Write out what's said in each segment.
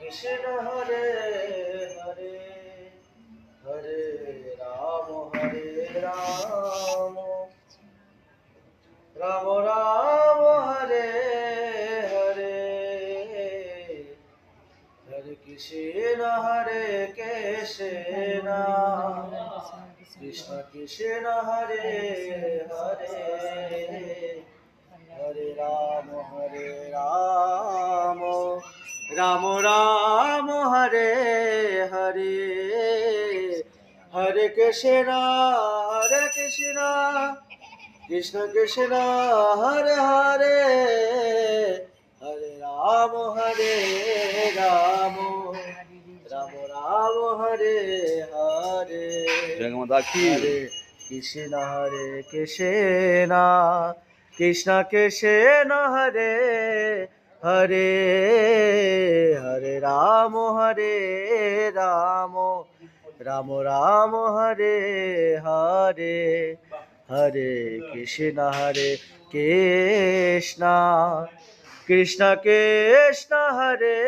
Krishna Hare Hare Hare Ram Ram Ram Hare Hare Hare Krishna Krishna Krishna Hare Hare Hare Ram Ram Ram Hare Hare Hare Krishna Krishna Krishna Hare Hare Hare Ram Ram Ram Ram Hare Hare Hare Krishna Krishna Krishna Hare Hare Hare Ram Ram Ram Ram Hare Hare Hare Krishna Krishna Krishna Krishna Hare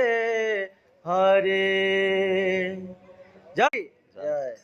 Hare Joy Joy.